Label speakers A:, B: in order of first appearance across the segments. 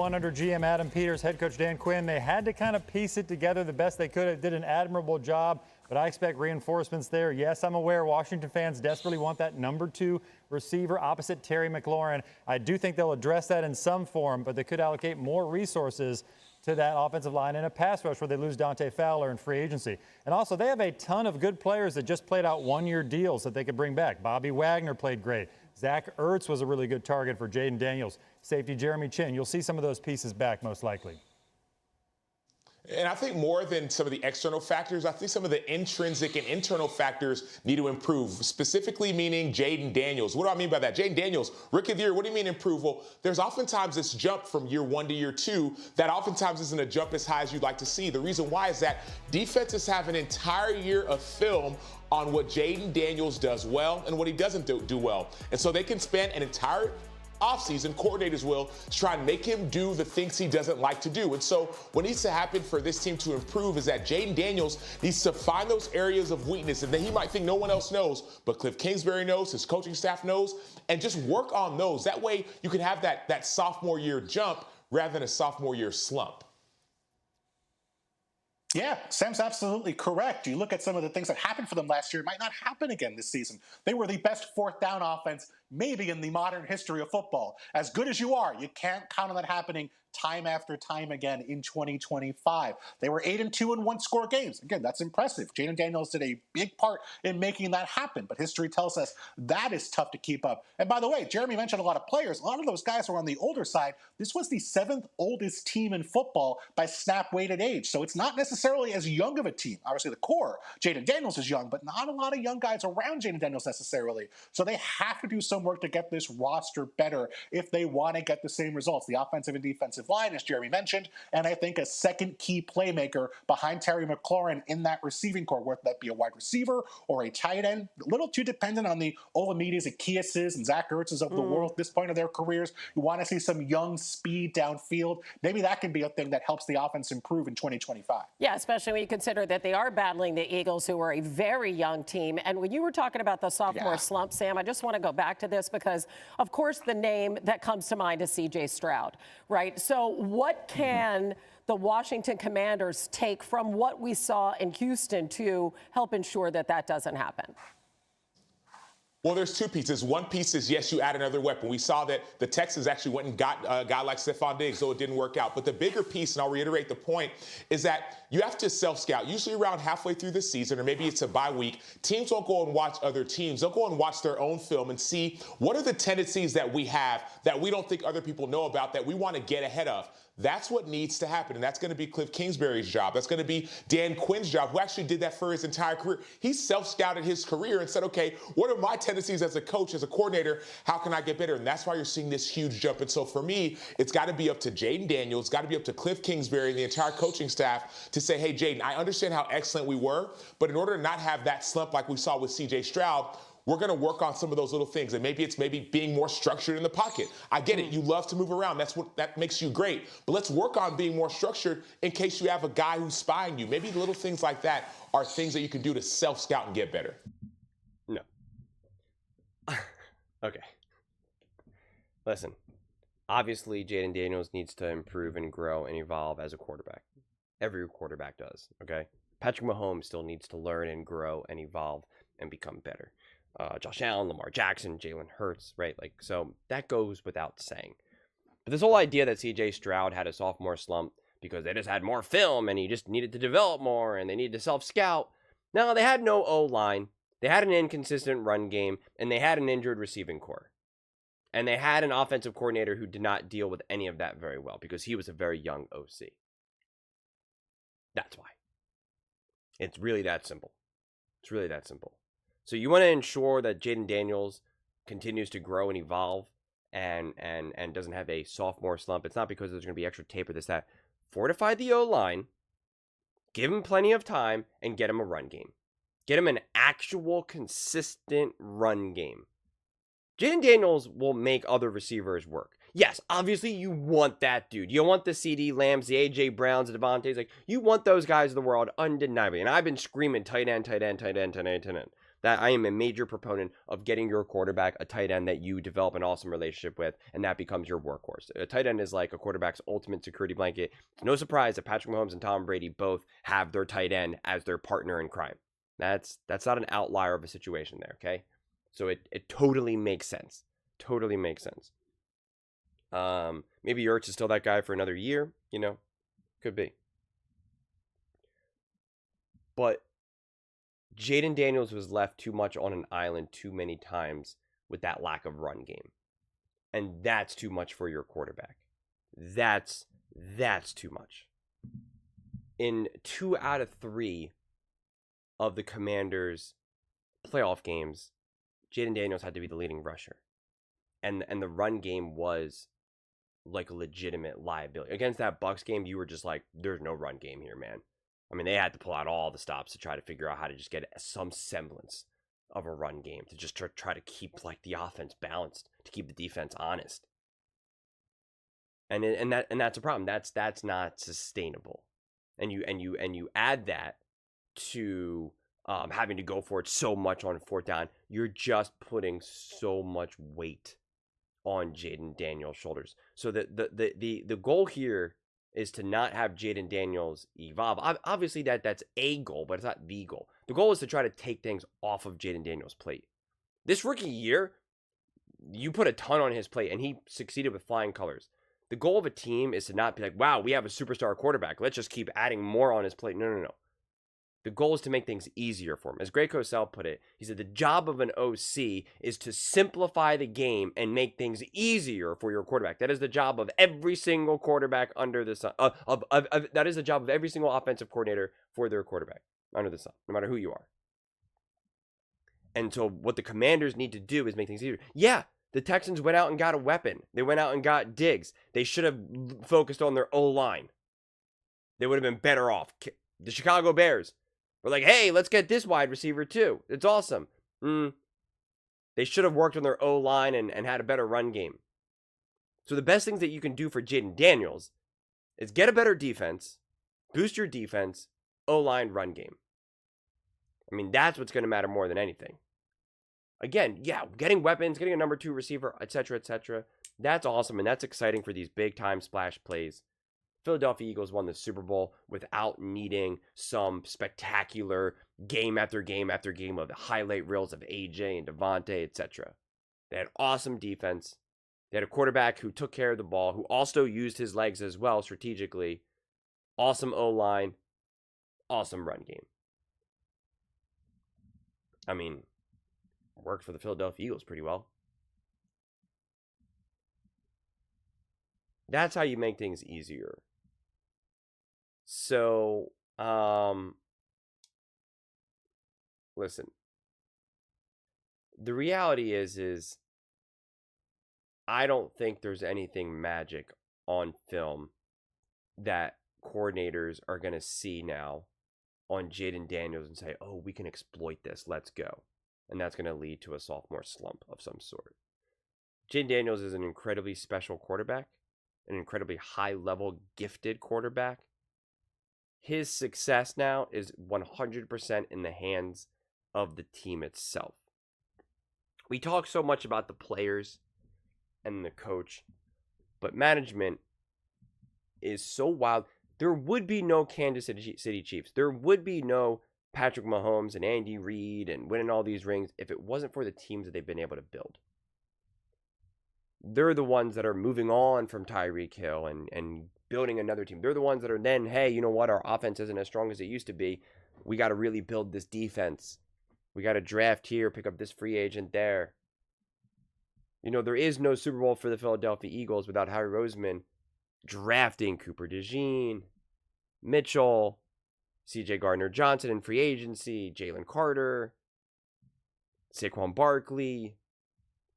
A: Under GM Adam Peters, head coach Dan Quinn, they had to kind of piece it together the best they could. It did an admirable job, but I expect reinforcements there. Yes, I'm aware Washington fans desperately want that number 2 receiver opposite Terry McLaurin. I do think they'll address that in some form, but they could allocate more resources to that offensive line in a pass rush where they lose Dante Fowler in free agency. And also, they have a ton of good players that just played out one-year deals that they could bring back. Bobby Wagner played great. Zach Ertz was a really good target for Jayden Daniels. Safety Jeremy Chin. You'll see some of those pieces back most likely.
B: And I think more than some of the external factors, I think some of the intrinsic and internal factors need to improve, specifically meaning Jayden Daniels. What do I mean by that? Jayden Daniels, rookie of the year, what do you mean improve? Well, there's oftentimes this jump from year 1 to year 2 that oftentimes isn't a jump as high as you'd like to see. The reason why is that defenses have an entire year of film on what Jayden Daniels does well and what he doesn't do well. And so they can spend an entire offseason, coordinators will, to try and make him do the things he doesn't like to do. And so what needs to happen for this team to improve is that Jayden Daniels needs to find those areas of weakness and that he might think no one else knows, but Cliff Kingsbury knows, his coaching staff knows, and just work on those. That way you can have that sophomore year jump rather than a sophomore year slump.
C: Yeah, Sam's absolutely correct. You look at some of the things that happened for them last year, it might not happen again this season. They were the best fourth down offense maybe in the modern history of football. As good as you are, you can't count on that happening time after time again in 2025. They were 8-2 in one-score games. Again, that's impressive. Jayden Daniels did a big part in making that happen, but history tells us that is tough to keep up. And by the way, Jeremy mentioned a lot of players. A lot of those guys were on the older side. This was the 7th oldest team in football by snap-weighted age, so it's not necessarily as young of a team. Obviously, the core, Jayden Daniels is young, but not a lot of young guys around Jayden Daniels necessarily. So they have to do some work to get this roster better if they want to get the same results. The offensive and defensive line, as Jeremy mentioned, and I think a second key playmaker behind Terry McLaurin in that receiving core, whether that be a wide receiver or a tight end. A little too dependent on the Olamides, Akiases, and Zach Ertz's of the world at this point of their careers. You want to see some young speed downfield. Maybe that can be a thing that helps the offense improve in 2025.
D: Yeah, especially when you consider that they are battling the Eagles, who are a very young team. And when you were talking about the sophomore slump, Sam, I just want to go back to this because, of course, the name that comes to mind is C.J. Stroud, right? So what can the Washington Commanders take from what we saw in Houston to help ensure that that doesn't happen?
B: Well, there's two pieces. One piece is, yes, you add another weapon. We saw that the Texans actually went and got a guy like Stephon Diggs, so it didn't work out. But the bigger piece, and I'll reiterate the point, is that you have to self-scout. Usually around halfway through the season, or maybe it's a bye week, teams won't go and watch other teams. They'll go and watch their own film and see what are the tendencies that we have that we don't think other people know about that we want to get ahead of. That's what needs to happen, and that's going to be Cliff Kingsbury's job. That's going to be Dan Quinn's job, who actually did that for his entire career. He self-scouted his career and said, okay, what are my tendencies as a coach, as a coordinator? How can I get better? And that's why you're seeing this huge jump. And so for me, it's got to be up to Jayden Daniels. It's got to be up to Cliff Kingsbury and the entire coaching staff to say, hey, Jayden, I understand how excellent we were, but in order to not have that slump like we saw with C.J. Stroud, we're going to work on some of those little things. And maybe it's being more structured in the pocket. I get it. You love to move around. That makes you great. But let's work on being more structured in case you have a guy who's spying you. Maybe little things like that are things that you can do to self-scout and get better.
E: No. Okay. Listen, obviously Jayden Daniels needs to improve and grow and evolve as a quarterback. Every quarterback does, okay? Patrick Mahomes still needs to learn and grow and evolve and become better. Josh Allen, Lamar Jackson, Jalen Hurts, right? Like, so that goes without saying. But this whole idea that C.J. Stroud had a sophomore slump because they just had more film and he just needed to develop more and they needed to self-scout. No, they had no O-line. They had an inconsistent run game and they had an injured receiving core. And they had an offensive coordinator who did not deal with any of that very well because he was a very young OC. That's why. It's really that simple. It's really that simple. So you want to ensure that Jayden Daniels continues to grow and evolve and doesn't have a sophomore slump. It's not because there's going to be extra tape or this, that. Fortify the O-line, give him plenty of time, and get him a run game. Get him an actual consistent run game. Jayden Daniels will make other receivers work. Yes, obviously you want that dude. You want the CeeDee Lambs, the A.J. Browns, the Devontaes. Like, you want those guys of the world undeniably. And I've been screaming tight end, tight end, tight end, tight end, tight end. That I am a major proponent of getting your quarterback a tight end that you develop an awesome relationship with, and that becomes your workhorse. A tight end is like a quarterback's ultimate security blanket. It's no surprise that Patrick Mahomes and Tom Brady both have their tight end as their partner in crime. That's not an outlier of a situation there, okay? So it totally makes sense. Totally makes sense. Maybe Ertz is still that guy for another year, could be. But Jayden Daniels was left too much on an island too many times with that lack of run game. And that's too much for your quarterback. That's too much. In 2 out of 3 of the Commanders' playoff games, Jayden Daniels had to be the leading rusher. And the run game was like a legitimate liability. Against that Bucs game, you were just like, there's no run game here, man. I mean, they had to pull out all the stops to try to figure out how to just get some semblance of a run game, to just try to keep like the offense balanced, to keep the defense honest. And that's a problem. That's not sustainable. And you add that to having to go for it so much on 4th down, you're just putting so much weight on Jayden Daniels' shoulders. So the goal here is to not have Jayden Daniels evolve. Obviously, that's a goal, but it's not the goal. The goal is to try to take things off of Jayden Daniels' plate. This rookie year, you put a ton on his plate, and he succeeded with flying colors. The goal of a team is to not be like, wow, we have a superstar quarterback. Let's just keep adding more on his plate. No. The goal is to make things easier for him. As Greg Cosell put it, he said the job of an OC is to simplify the game and make things easier for your quarterback. That is the job of every single quarterback under the sun. That is the job of every single offensive coordinator for their quarterback under the sun, no matter who you are. And so what the Commanders need to do is make things easier. Yeah, the Texans went out and got a weapon. They went out and got Diggs. They should have focused on their O-line. They would have been better off. The Chicago Bears were like, hey, let's get this wide receiver too. It's awesome. They should have worked on their O-line and had a better run game. So the best things that you can do for Jayden Daniels is get a better defense, boost your defense, O-line, run game. I mean, that's what's going to matter more than anything. Again, yeah, getting weapons, getting a number 2 receiver, etc., that's awesome, and that's exciting for these big-time splash plays. Philadelphia Eagles won the Super Bowl without needing some spectacular game after game after game of the highlight reels of AJ and Devontae, etc. They had awesome defense. They had a quarterback who took care of the ball, who also used his legs as well strategically. Awesome O-line, awesome run game. I mean, worked for the Philadelphia Eagles pretty well. That's how you make things easier. So, listen. The reality is I don't think there's anything magic on film that coordinators are going to see now on Jayden Daniels and say, oh, we can exploit this. Let's go. And that's going to lead to a sophomore slump of some sort. Jayden Daniels is an incredibly special quarterback, an incredibly high-level gifted quarterback. His success now is 100% in the hands of the team itself. We talk so much about the players and the coach, but management is so wild. There would be no Kansas City Chiefs. There would be no Patrick Mahomes and Andy Reid and winning all these rings if it wasn't for the teams that they've been able to build. They're the ones that are moving on from Tyreek Hill and building another team. They're the ones that are then, hey, you know what? Our offense isn't as strong as it used to be. We got to really build this defense. We got to draft here, pick up this free agent there. You know, there is no Super Bowl for the Philadelphia Eagles without Howie Roseman drafting Cooper DeJean, Mitchell, C.J. Gardner-Johnson in free agency, Jalen Carter, Saquon Barkley.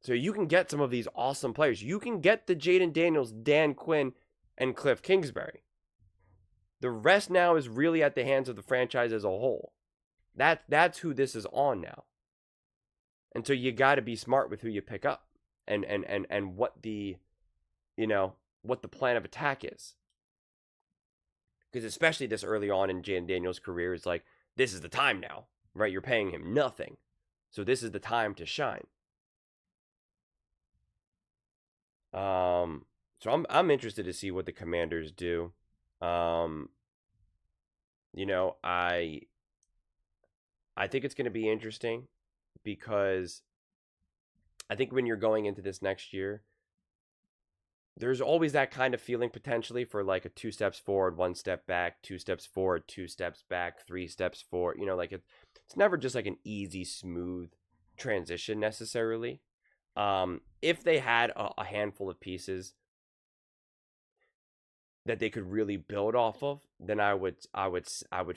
E: So you can get some of these awesome players. You can get the Jayden Daniels, Dan Quinn, and Cliff Kingsbury. The rest now is really at the hands of the franchise as a whole. That's who this is on now. And so you got to be smart with who you pick up and what the, what the plan of attack is. Because especially this early on in Jayden Daniels' career, it's like, this is the time now, right? You're paying him nothing. So this is the time to shine. So I'm interested to see what the Commanders do. You know, I think it's going to be interesting because I think when you're going into this next year, there's always that kind of feeling potentially for like a 2 steps forward, 1 step back, 2 steps forward, 2 steps back, 3 steps forward. You know, like it's never just like an easy, smooth transition necessarily. If they had a handful of pieces that they could really build off of, then I would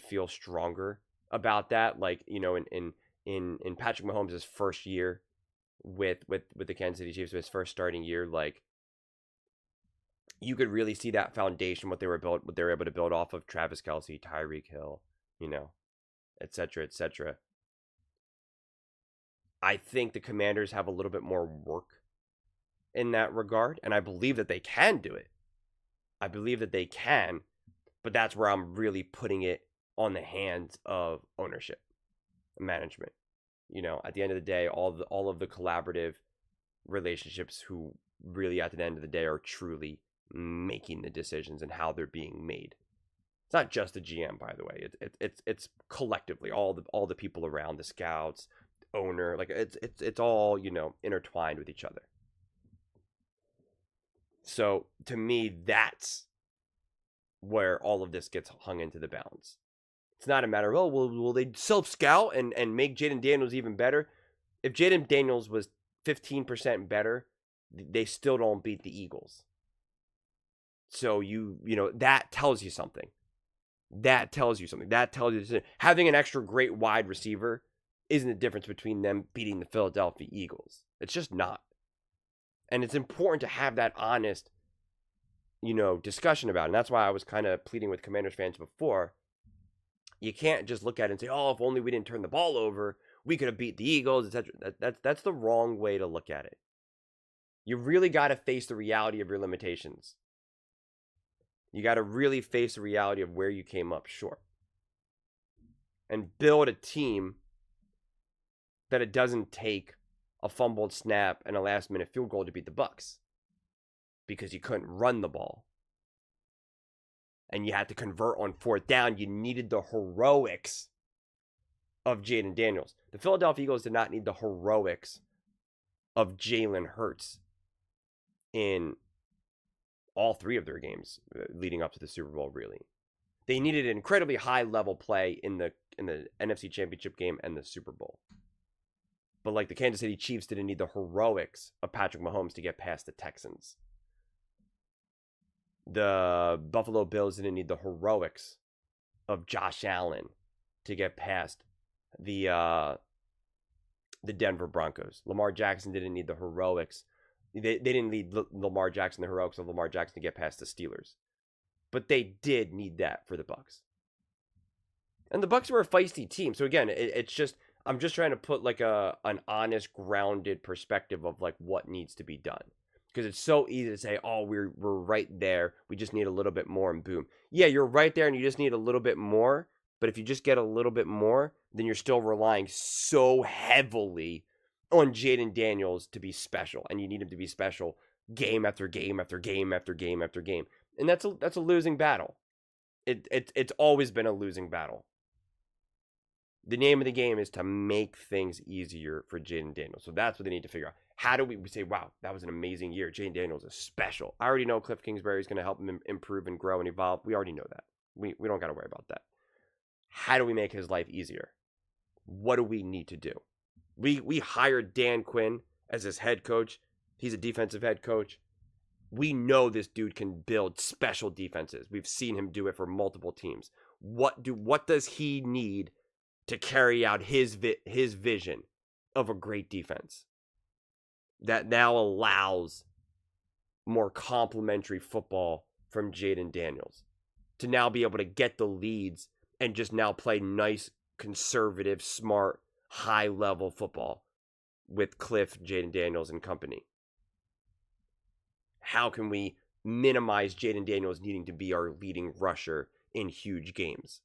E: feel stronger about that. Like, you know, in Patrick Mahomes' first year with the Kansas City Chiefs, his first starting year, like you could really see that foundation, what they were able to build off of Travis Kelce, Tyreek Hill, you know, et cetera, et cetera. I think the Commanders have a little bit more work in that regard, and I believe that they can do it. I believe that they can, but that's where I'm really putting it on the hands of ownership, management. You know, at the end of the day, all of the collaborative relationships who really at the end of the day are truly making the decisions and how they're being made. It's not just the GM, by the way. It's collectively all the people around, the scouts, owner, like it's all, you know, intertwined with each other. So to me, that's where all of this gets hung into the balance. It's not a matter of, oh, will they self-scout and make Jayden Daniels even better? If Jayden Daniels was 15% better, they still don't beat the Eagles. So you know, that tells you something. That tells you something. That tells you having an extra great wide receiver isn't the difference between them beating the Philadelphia Eagles. It's just not. And it's important to have that honest, you know, discussion about it. And that's why I was kind of pleading with Commanders fans before. You can't just look at it and say, oh, if only we didn't turn the ball over, we could have beat the Eagles, etc. That's the wrong way to look at it. You really got to face the reality of your limitations. You got to really face the reality of where you came up short. And build a team that it doesn't take a fumbled snap and a last-minute field goal to beat the Bucs, because you couldn't run the ball. And you had to convert on 4th down. You needed the heroics of Jayden Daniels. The Philadelphia Eagles did not need the heroics of Jalen Hurts in all 3 of their games leading up to the Super Bowl, really. They needed an incredibly high-level play in the NFC Championship game and the Super Bowl. But like the Kansas City Chiefs didn't need the heroics of Patrick Mahomes to get past the Texans. The Buffalo Bills didn't need the heroics of Josh Allen to get past the Denver Broncos. Lamar Jackson didn't need the heroics. They didn't need Lamar Jackson, the heroics of Lamar Jackson to get past the Steelers. But they did need that for the Bucs. And the Bucs were a feisty team. So again, it's just, I'm just trying to put like an honest, grounded perspective of like what needs to be done. Because it's so easy to say, oh, we're right there. We just need a little bit more, and boom. Yeah, you're right there and you just need a little bit more. But if you just get a little bit more, then you're still relying so heavily on Jayden Daniels to be special. And you need him to be special game after game after game after game after game. And that's a losing battle. It's always been a losing battle. The name of the game is to make things easier for Jayden Daniels. So that's what they need to figure out. How do we say, wow, that was an amazing year. Jayden Daniels is special. I already know Cliff Kingsbury is going to help him improve and grow and evolve. We already know that. We don't got to worry about that. How do we make his life easier? What do we need to do? We hired Dan Quinn as his head coach. He's a defensive head coach. We know this dude can build special defenses. We've seen him do it for multiple teams. What does he need to carry out his vision of a great defense that now allows more complementary football from Jayden Daniels to now be able to get the leads and just now play nice, conservative, smart, high-level football with Cliff, Jayden Daniels, and company? How can we minimize Jayden Daniels needing to be our leading rusher in huge games?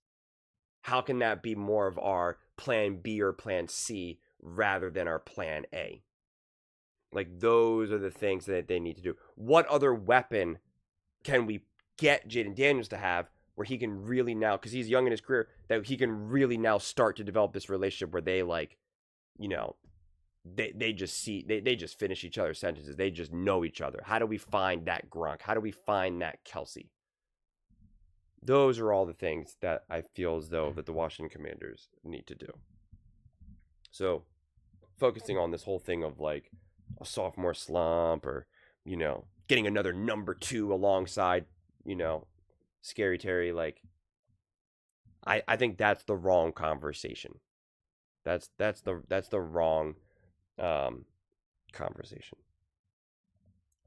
E: How can that be more of our plan B or plan C rather than our plan A. Like, those are the things that they need to do. What other weapon can we get Jayden Daniels to have where he can really now, because he's young in his career, that he can really now start to develop this relationship where they, like, you know, they just finish each other's sentences. They just know each other. How do we find that Gronk? How do we find that Kelsey? Those are all the things that I feel as though that the Washington Commanders need to do. So, focusing on this whole thing of, like, a sophomore slump, or, you know, getting another number 2 alongside, you know, Scary Terry, like, I think that's the wrong conversation. That's the wrong conversation.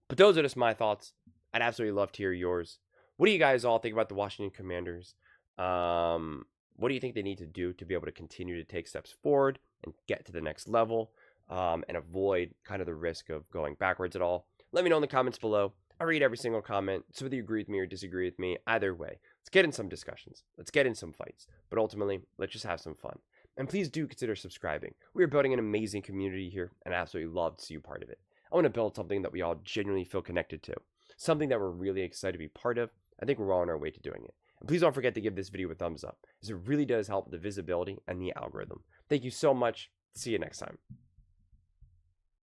E: But those are just my thoughts. I'd absolutely love to hear yours. What do you guys all think about the Washington Commanders? What do you think they need to do to be able to continue to take steps forward and get to the next level, and avoid kind of the risk of going backwards at all? Let me know in the comments below. I read every single comment, so whether you agree with me or disagree with me, either way, let's get in some discussions. Let's get in some fights. But ultimately, let's just have some fun. And please do consider subscribing. We are building an amazing community here, and I absolutely love to see you part of it. I want to build something that we all genuinely feel connected to, something that we're really excited to be part of. I think we're well on our way to doing it. And please don't forget to give this video a thumbs up, as it really does help the visibility and the algorithm. Thank you so much. See you next time.